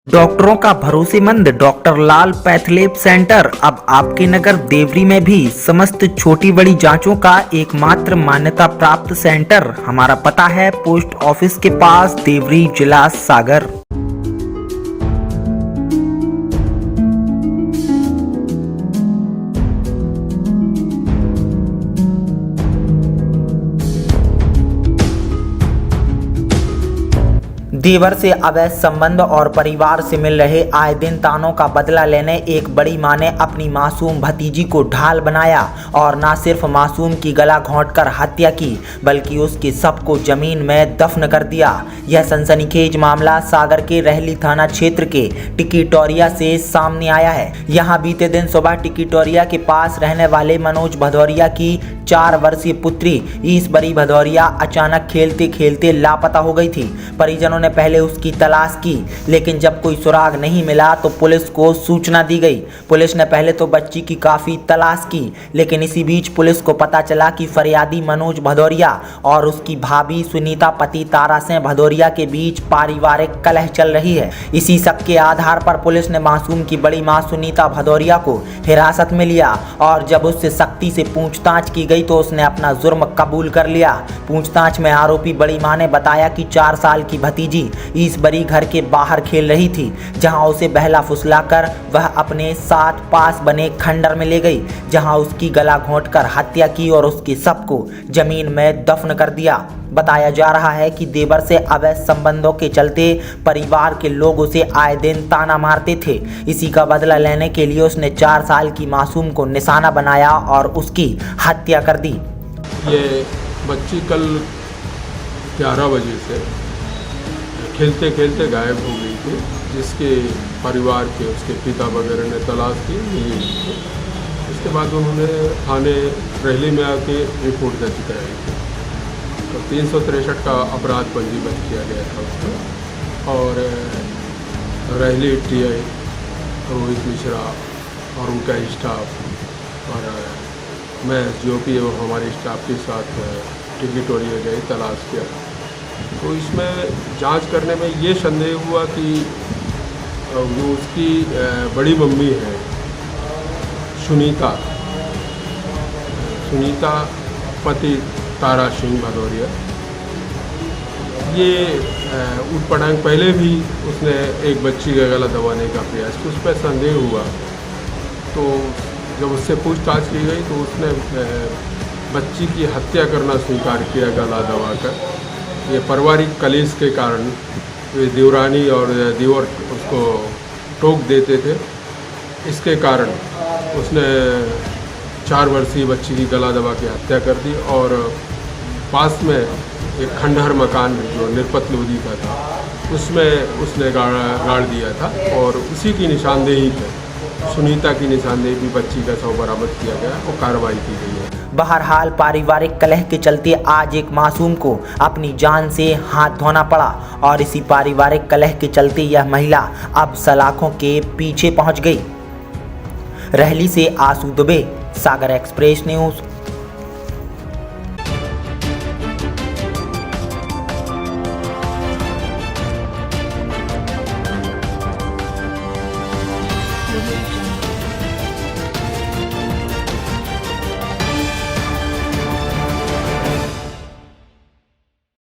डॉक्टरों का भरोसेमंद डॉक्टर लाल पैथलैब सेंटर अब आपके नगर देवरी में भी समस्त छोटी बड़ी जांचों का एकमात्र मान्यता प्राप्त सेंटर। हमारा पता है पोस्ट ऑफिस के पास, देवरी, जिला सागर। देवर से अवैध संबंध और परिवार से मिल रहे आए दिन तानों का बदला लेने एक बड़ी मां ने अपनी मासूम भतीजी को ढाल बनाया और न सिर्फ मासूम की गला घोंटकर हत्या की बल्कि उसके शव को जमीन में दफन कर दिया। यह सनसनीखेज मामला सागर के रहली थाना क्षेत्र के टिकिटोरिया से सामने आया है। यहाँ बीते दिन सुबह टिकिटोरिया के पास रहने वाले मनोज भदौरिया की 4 वर्षीय पुत्री ईश्वरी भदौरिया अचानक खेलते खेलते लापता हो गई थी। परिजनों ने पहले उसकी तलाश की, लेकिन जब कोई सुराग नहीं मिला तो पुलिस को सूचना दी गई। पुलिस ने पहले तो बच्ची की काफी तलाश की, लेकिन इसी बीच पुलिस को पता चला कि फरियादी मनोज भदौरिया और उसकी भाभी सुनीता पति तारा सिंह भदौरिया के बीच पारिवारिक कलह चल रही है। इसी शक के आधार पर पुलिस ने मासूम की बड़ी मां सुनीता भदौरिया को हिरासत में लिया और जब उससे सख्ती से पूछताछ की गई तो उसने अपना जुर्म कबूल कर लिया। पूछताछ में आरोपी बड़ी मां ने बताया कि 4 साल की भतीजी ईश्वरी घर के बाहर खेल रही थी, जहां उसे बहला फुसलाकर वह अपने साथ पास बने खंडर में ले गई, जहां उसकी गला घोंटकर हत्या की और उसके शव को जमीन में दफन कर दिया। बताया जा रहा है कि देवर से अवैध संबंधों के चलते परिवार के लोग उसे आए दिन ताना मारते थे। इसी का बदला लेने के लिए उसने 4 साल की मासूम को निशाना बनाया और उसकी हत्या कर दी। ये बच्ची कल 11 बजे से खेलते खेलते गायब हो गई थी, जिसके परिवार के उसके पिता वगैरह ने तलाश की, मिली नहीं। इसके बाद उन्होंने थाने रहली में आके रिपोर्ट दर्ज कराई थी। तो 363 का अपराध पंजीबद्ध किया गया था उसमें और रहली टीआई रोहित मिश्रा और उनका स्टाफ और मैं जो भी हमारे स्टाफ के साथ टिकिटोरिया गए, तलाश किया। तो इसमें जांच करने में ये संदेह हुआ कि वो उसकी बड़ी मम्मी है सुनीता पति तारा सिंह भदौरिया। ये उटपटांग पहले भी उसने एक बच्ची का गला दबाने का प्रयास किया, उस पर संदेह हुआ। तो जब उससे पूछताछ की गई तो उसने बच्ची की हत्या करना स्वीकार किया गला दबाकर। ये पारिवारिक कलेश के कारण ये देवरानी और देवर उसको टोक देते थे, इसके कारण उसने 4 वर्षीय बच्ची की गला दबा के हत्या कर दी और पास में एक खंडहर मकान जो निरपत लोधी का था उसमें उसने गाड़ दिया था और उसी की निशानदेही पे सुनीता की निशानदेही भी बच्ची का शव बरामद किया गया और कार्रवाई की गई है। बहरहाल पारिवारिक कलह के चलते आज एक मासूम को अपनी जान से हाथ धोना पड़ा और इसी पारिवारिक कलह के चलते यह महिला अब सलाखों के पीछे पहुंच गई। रहली से आसू दुबे, सागर एक्सप्रेस न्यूज।